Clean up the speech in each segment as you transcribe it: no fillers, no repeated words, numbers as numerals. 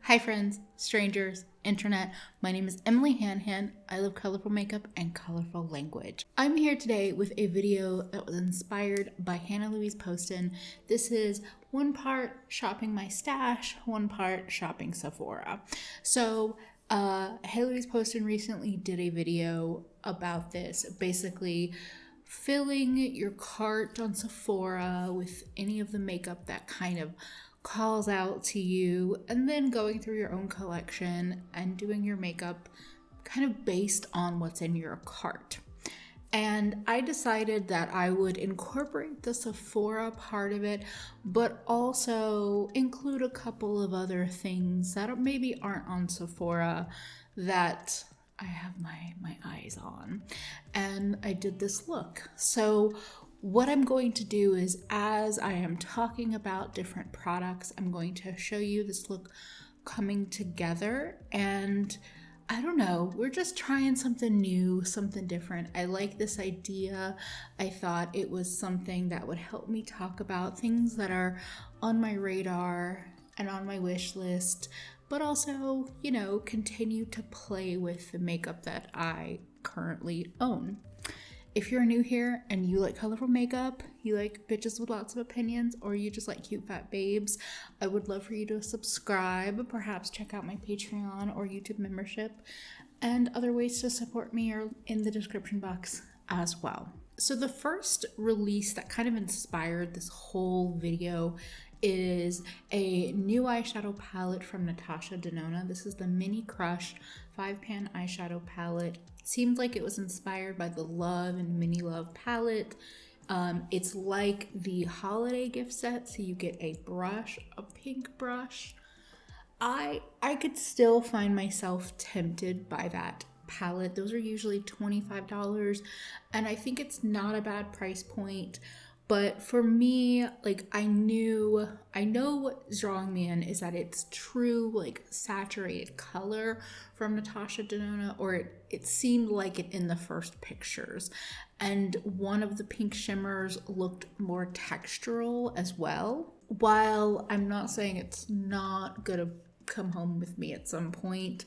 Hi friends, strangers, internet. My name is EmilyHanhan. I love colorful makeup and colorful language. I'm here today with a video that was inspired by Hannah Louise Poston. This is one part shopping my stash, one part shopping Sephora. So Hannah Louise Poston recently did a video about this, basically filling your cart on Sephora with any of the makeup that kind of calls out to you, and then going through your own collection and doing your makeup kind of based on what's in your cart. And I decided that I would incorporate the Sephora part of it, but also include a couple of other things that maybe aren't on Sephora that I have my eyes on. And I did this look. So what I'm going to do is, as I am talking about different products, I'm going to show you this look coming together. And I don't know, we're just trying something new, something different. I like this idea. I thought it was something that would help me talk about things that are on my radar and on my wish list, but also, you know, continue to play with the makeup that I currently own. If you're new here and you like colorful makeup, you like bitches with lots of opinions, or you just like cute fat babes, I would love for you to subscribe, perhaps check out my Patreon or YouTube membership, and other ways to support me are in the description box as well. So the first release that kind of inspired this whole video is a new eyeshadow palette from Natasha Denona. This is the Mini Crush 5-pan eyeshadow palette. Seemed like it was inspired by the Love and Mini Love palette. It's like the holiday gift set, so you get a brush, a pink brush. I could still find myself tempted by that palette. Those are usually $25, and I think it's not a bad price point. But for me, like, I know what's drawing me in is that it's true, like, saturated color from Natasha Denona, or it seemed like it in the first pictures. And one of the pink shimmers looked more textural as well. While I'm not saying it's not gonna come home with me at some point,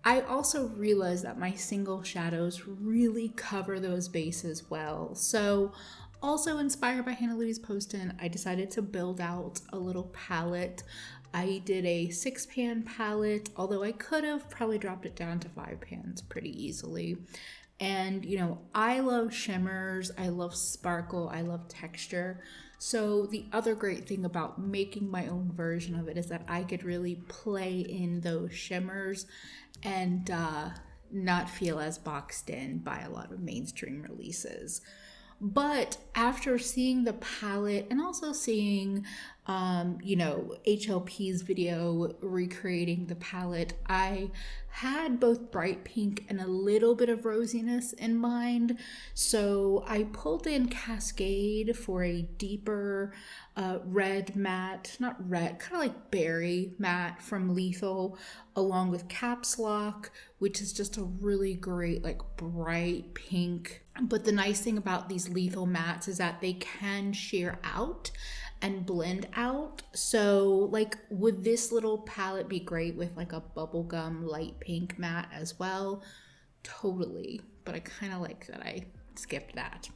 I also realized that my single shadows really cover those bases well. So also inspired by Hannah Louise Poston, I decided to build out a little palette. I did a 6-pan palette, although I could have probably dropped it down to 5 pans pretty easily. And, you know, I love shimmers, I love sparkle, I love texture. So the other great thing about making my own version of it is that I could really play in those shimmers and not feel as boxed in by a lot of mainstream releases. But after seeing the palette and also seeing, HLP's video recreating the palette, I had both bright pink and a little bit of rosiness in mind. So I pulled in Cascade for a deeper red matte, not red, kind of like berry matte from Lethal, along with Caps Lock, which is just a really great, like, bright pink. But the nice thing about these Lethal mattes is that they can sheer out and blend out. So, like, would this little palette be great with like a bubblegum light pink matte as well? Totally. But I kind of like that I skipped that.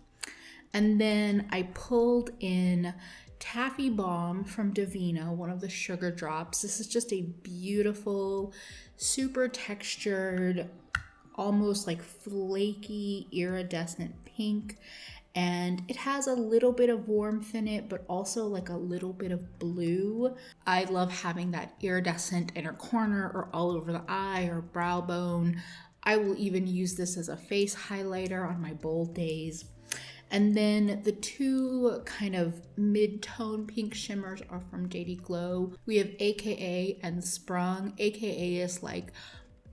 And then I pulled in Taffy Balm from Davina, one of the sugar drops. This is just a beautiful, super textured, almost like flaky iridescent pink, and it has a little bit of warmth in it, but also like a little bit of blue. I love having that iridescent inner corner or all over the eye or brow bone. I will even use this as a face highlighter on my bold days. And then the two kind of mid-tone pink shimmers are from JD Glow. We have AKA and Sprung. AKA is like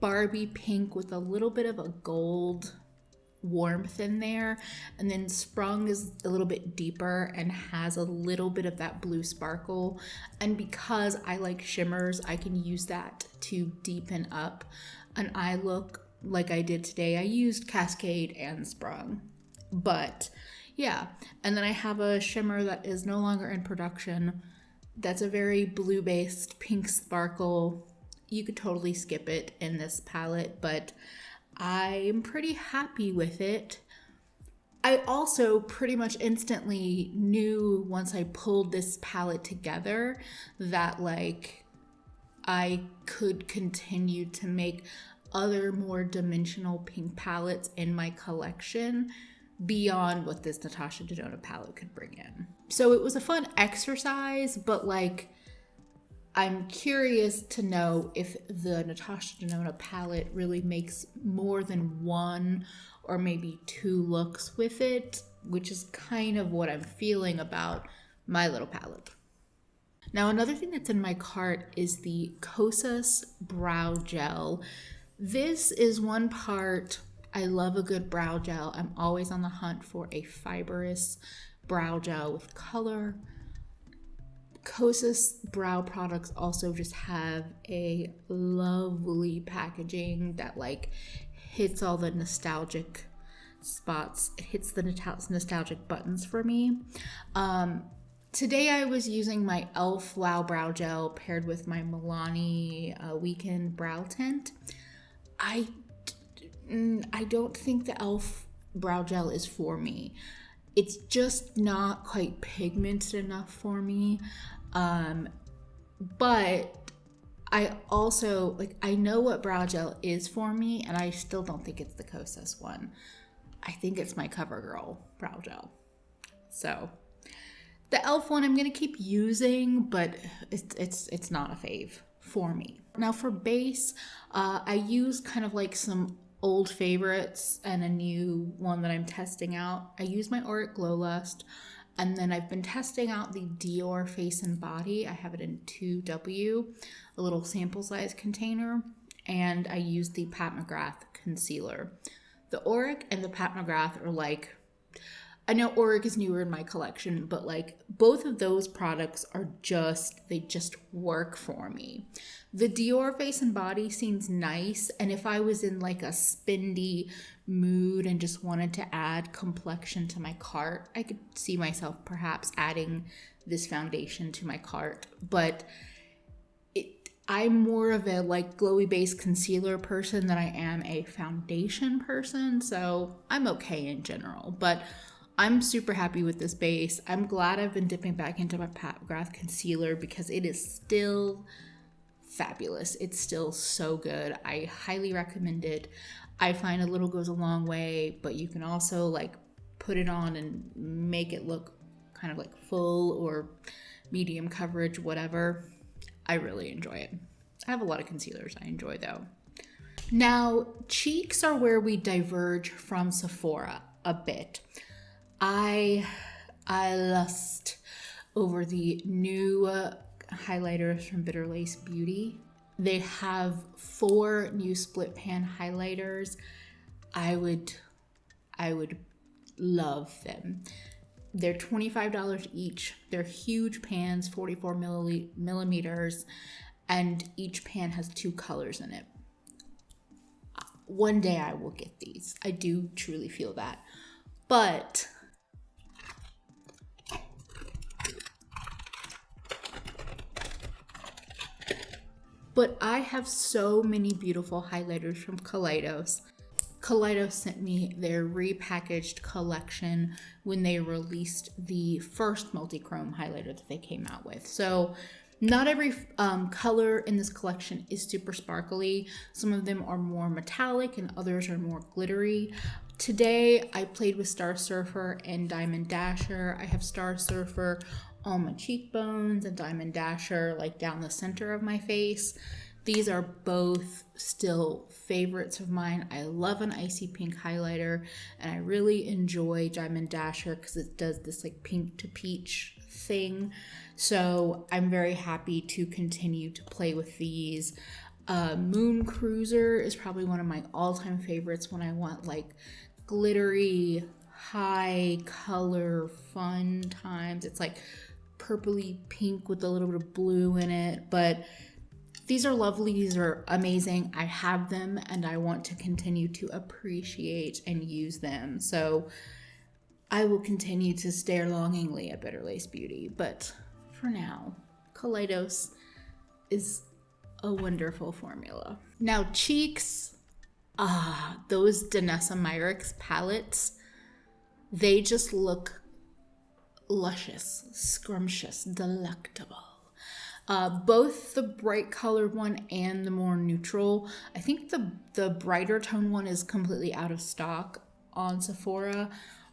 Barbie pink with a little bit of a gold warmth in there, and then Sprung is a little bit deeper and has a little bit of that blue sparkle. And because I like shimmers, I can use that to deepen up an eye look like I did today. I used Cascade and Sprung, but yeah. And then I have a shimmer that is no longer in production That's a very blue-based pink sparkle. You could totally skip it in this palette, but I'm pretty happy with it. I also pretty much instantly knew once I pulled this palette together that like I could continue to make other more dimensional pink palettes in my collection beyond what this Natasha Denona palette could bring in. So it was a fun exercise, but like I'm curious to know if the Natasha Denona palette really makes more than one or maybe two looks with it, which is kind of what I'm feeling about my little palette. Now, another thing that's in my cart is the Cosus Brow Gel. This is one part, I love a good brow gel. I'm always on the hunt for a fibrous brow gel with color. Cosus brow products also just have a lovely packaging that like hits all the nostalgic spots. It hits the nostalgic buttons for me. Today I was using my e.l.f. Wow Brow Gel paired with my Milani Weekend Brow Tint. I don't think the e.l.f. Brow Gel is for me. It's just not quite pigmented enough for me. But I also, like, I know what brow gel is for me, and I still don't think it's the Cosus one. I think it's my CoverGirl brow gel. So the e.l.f. one I'm going to keep using, but it's not a fave for me. Now for base, I use kind of like some old favorites and a new one that I'm testing out. I use my Auric Glow Lust, and then I've been testing out the Dior Face and Body. I have it in 2W, a little sample size container, and I use the Pat McGrath concealer. The Auric and the Pat McGrath are like, I know Auric is newer in my collection, but like both of those products are they just work for me. The Dior Face and Body seems nice, and if I was in like a spendy mood and just wanted to add complexion to my cart, I could see myself perhaps adding this foundation to my cart. But I'm more of a like glowy base concealer person than I am a foundation person, so I'm okay in general. But I'm super happy with this base. I'm glad I've been dipping back into my Pat McGrath concealer because it is still fabulous. It's still so good. I highly recommend it. I find a little goes a long way, but you can also like put it on and make it look kind of like full or medium coverage, whatever. I really enjoy it. I have a lot of concealers I enjoy though. Now, cheeks are where we diverge from Sephora a bit. I lust over the new highlighters from Bitter Lace Beauty. They have 4 new split pan highlighters. I would love them. They're $25 each. They're huge pans, 44 millimeters, and each pan has 2 colors in it. One day I will get these. I do truly feel that. But I have so many beautiful highlighters from Kaleidos. Kaleidos sent me their repackaged collection when they released the first multi-chrome highlighter that they came out with. So not every color in this collection is super sparkly. Some of them are more metallic and others are more glittery. Today I played with Star Surfer and Diamond Dasher. I have Star Surfer on my cheekbones and Diamond Dasher like down the center of my face. These are both still favorites of mine. I love an icy pink highlighter, and I really enjoy Diamond Dasher because it does this like pink to peach thing. So I'm very happy to continue to play with these. Moon Cruiser is probably one of my all-time favorites when I want like glittery, high color, fun times. It's like purpley pink with a little bit of blue in it, but these are lovely. These are amazing. I have them and I want to continue to appreciate and use them. So I will continue to stare longingly at Bitter Lace Beauty, but for now, Kaleidos is a wonderful formula. Now cheeks, those Danessa Myricks palettes, they just look luscious, scrumptious, delectable. Both the bright colored one and the more neutral. I think the brighter tone one is completely out of stock on Sephora.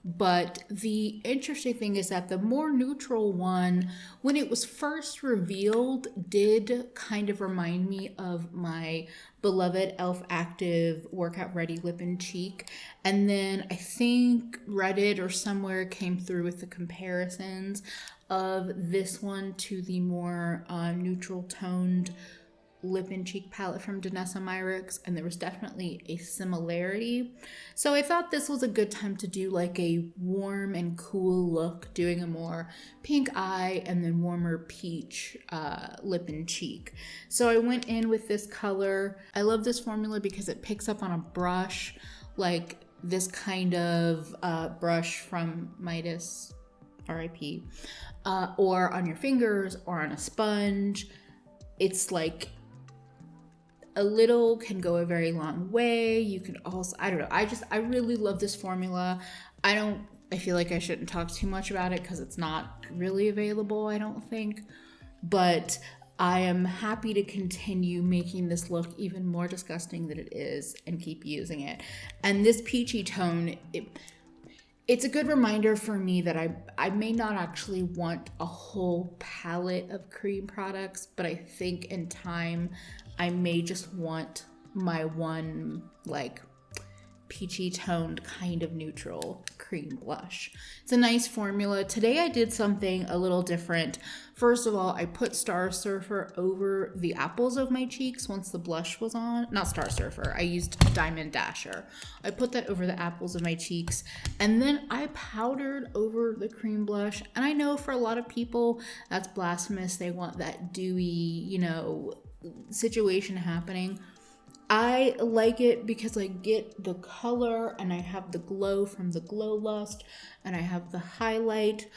But the interesting thing is that the more neutral one, when it was first revealed, did kind of remind me of my beloved e.l.f. Active Workout Ready Lip and Cheek. And then I think Reddit or somewhere came through with the comparisons of this one to the more neutral toned lip and cheek palette from Danessa Myricks, and there was definitely a similarity. So I thought this was a good time to do like a warm and cool look, doing a more pink eye and then warmer peach lip and cheek. So I went in with this color. I love this formula because it picks up on a brush, like this kind of brush from Midas, RIP, or on your fingers or on a sponge. It's like a little can go a very long way. You can also, I don't know, I really love this formula. I feel like I shouldn't talk too much about it because it's not really available, I don't think. But I am happy to continue making this look even more disgusting than it is and keep using it. And this peachy tone, it's a good reminder for me that I may not actually want a whole palette of cream products, but I think in time I may just want my one like peachy toned kind of neutral cream blush. It's a nice formula. Today I did something a little different. First of all, I put Star Surfer over the apples of my cheeks once the blush was on. Not Star Surfer, I used Diamond Dasher. I put that over the apples of my cheeks, and then I powdered over the cream blush. And I know for a lot of people that's blasphemous. They want that dewy, you know, situation happening. I like it because I get the color and I have the glow from the Glow Lust and I have the highlight,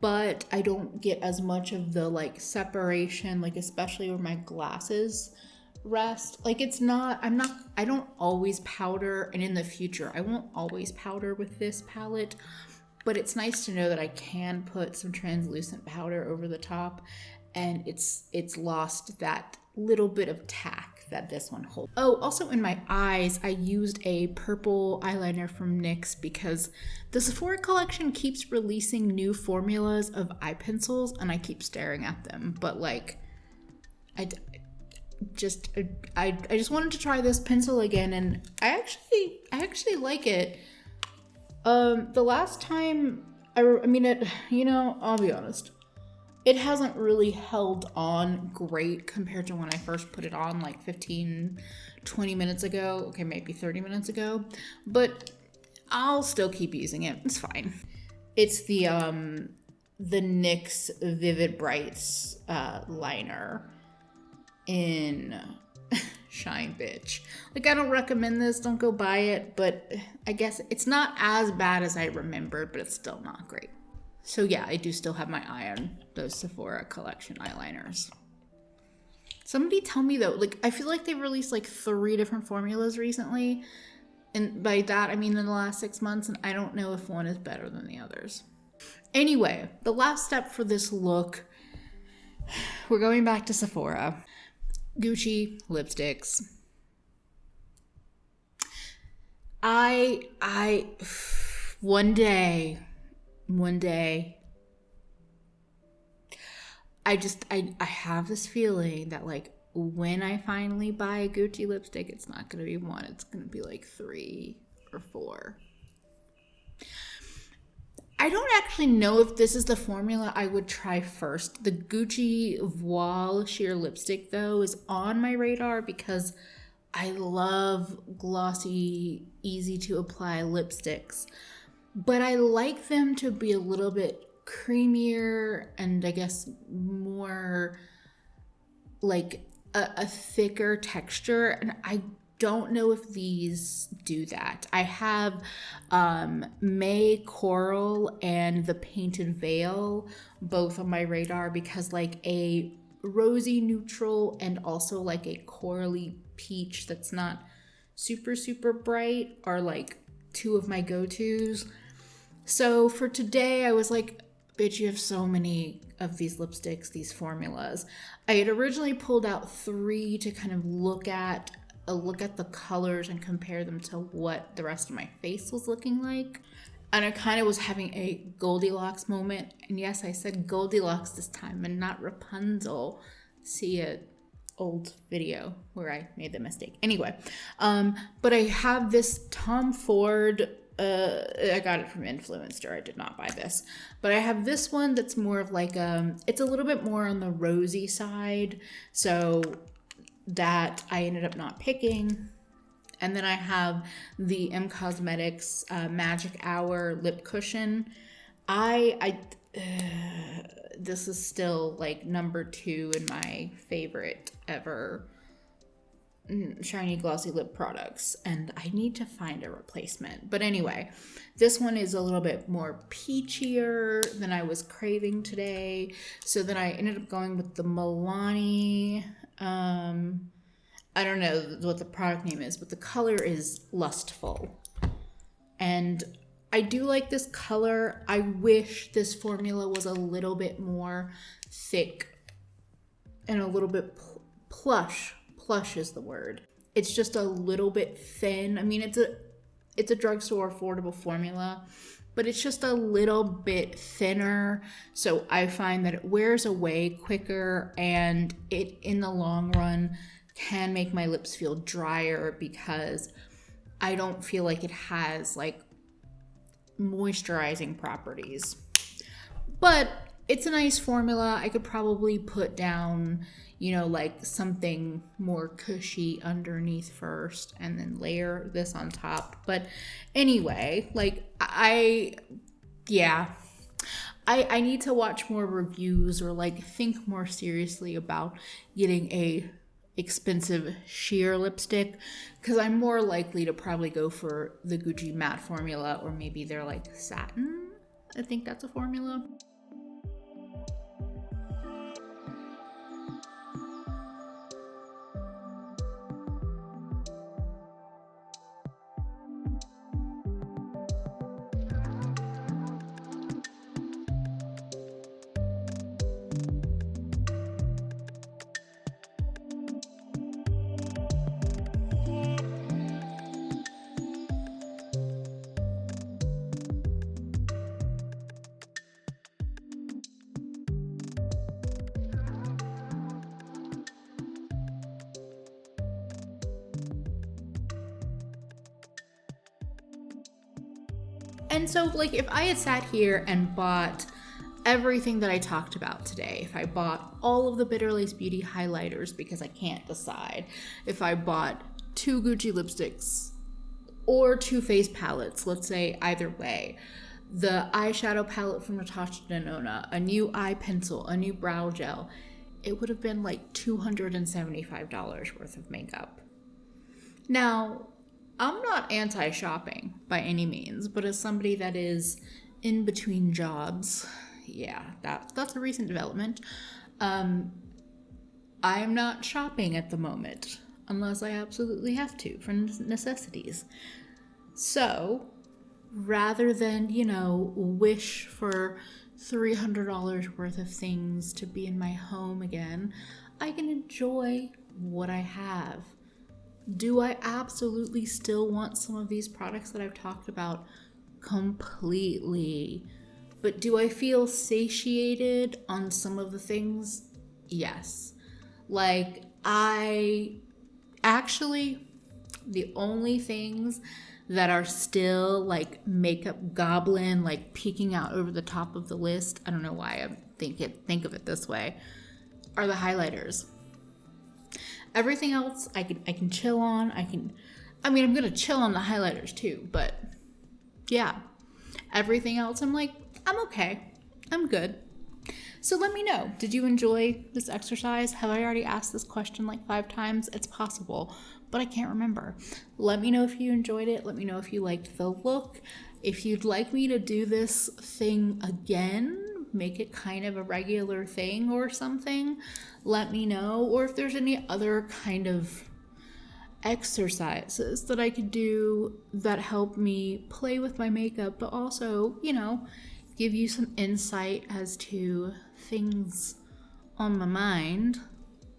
but I don't get as much of the like separation, like especially where my glasses rest. Like I don't always powder, and in the future I won't always powder with this palette, but it's nice to know that I can put some translucent powder over the top and it's lost that little bit of tack that this one holds. Oh, also in my eyes, I used a purple eyeliner from NYX because the Sephora collection keeps releasing new formulas of eye pencils and I keep staring at them. But like, I just wanted to try this pencil again, and I actually like it. The last time I'll be honest, it hasn't really held on great compared to when I first put it on like 15, 20 minutes ago. Okay, maybe 30 minutes ago, but I'll still keep using it. It's fine. It's the NYX Vivid Brights liner in Shine Bitch. Like, I don't recommend this, don't go buy it, but I guess it's not as bad as I remembered, but it's still not great. So yeah, I do still have my eye on those Sephora collection eyeliners. Somebody tell me though, like I feel like they released like 3 different formulas recently. And by that, I mean in the last 6 months, and I don't know if one is better than the others. Anyway, the last step for this look, we're going back to Sephora. Gucci lipsticks. One day, I have this feeling that like when I finally buy a Gucci lipstick, it's not going to be 1, it's going to be like 3 or 4. I don't actually know if this is the formula I would try first. The Gucci Voile Sheer Lipstick though is on my radar because I love glossy, easy to apply lipsticks. But I like them to be a little bit creamier and I guess more like a thicker texture. And I don't know if these do that. I have May Coral and the Painted Veil both on my radar because like a rosy neutral and also like a corally peach that's not super, super bright are like two of my go-tos. So for today, I was like, bitch, you have so many of these lipsticks, these formulas. I had originally pulled out 3 to kind of look at the colors and compare them to what the rest of my face was looking like. And I kind of was having a Goldilocks moment. And yes, I said Goldilocks this time and not Rapunzel. See a old video where I made the mistake. Anyway, but I have this Tom Ford, I got it from Influencer. I did not buy this. But I have this one that's more of like, it's a little bit more on the rosy side. So that I ended up not picking. And then I have the M Cosmetics Magic Hour Lip Cushion. This is still like number 2 in my favorite ever shiny glossy lip products, and I need to find a replacement. But anyway, this one is a little bit more peachier than I was craving today. So then I ended up going with the Milani. I don't know what the product name is, but the color is Lustful. And I do like this color. I wish this formula was a little bit more thick and a little bit plush. Plush is the word. It's just a little bit thin. I mean, it's a drugstore affordable formula, but it's just a little bit thinner. So I find that it wears away quicker, and it, in the long run, can make my lips feel drier because I don't feel like it has like moisturizing properties. But it's a nice formula. I could probably put down, you know, like something more cushy underneath first and then layer this on top. But anyway, like I need to watch more reviews or like think more seriously about getting a expensive sheer lipstick, because I'm more likely to probably go for the Gucci matte formula, or maybe they're like satin. I think that's a formula. And so, like, if I had sat here and bought everything that I talked about today, if I bought all of the Bitter Lace Beauty highlighters because I can't decide, if I bought 2 Gucci lipsticks or 2 face palettes, let's say either way, the eyeshadow palette from Natasha Denona, a new eye pencil, a new brow gel, it would have been like $275 worth of makeup. Now, I'm not anti-shopping by any means, but as somebody that is in between jobs, yeah, that's a recent development. I'm not shopping at the moment unless I absolutely have to for necessities. So rather than, you know, wish for $300 worth of things to be in my home again, I can enjoy what I have. Do I absolutely still want some of these products that I've talked about? Completely. But do I feel satiated on some of the things? Yes. Like, the only things that are still like makeup goblin, like peeking out over the top of the list, I don't know why I think of it this way, are the highlighters. Everything else I can chill on. I'm gonna chill on the highlighters too, but yeah. Everything else I'm like, I'm okay. I'm good. So let me know. Did you enjoy this exercise? Have I already asked this question like 5 times? It's possible, but I can't remember. Let me know if you enjoyed it. Let me know if you liked the look. If you'd like me to do this thing again, make it kind of a regular thing or something, let me know. Or if there's any other kind of exercises that I could do that help me play with my makeup, but also, you know, give you some insight as to things on my mind,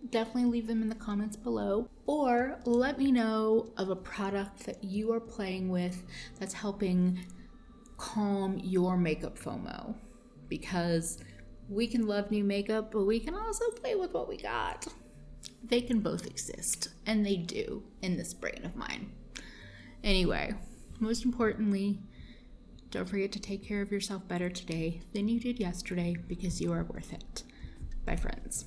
definitely leave them in the comments below. Or let me know of a product that you are playing with that's helping calm your makeup FOMO, because we can love new makeup, but we can also play with what we got. They can both exist, and they do in this brain of mine. Anyway, most importantly, don't forget to take care of yourself better today than you did yesterday, because you are worth it. Bye, friends.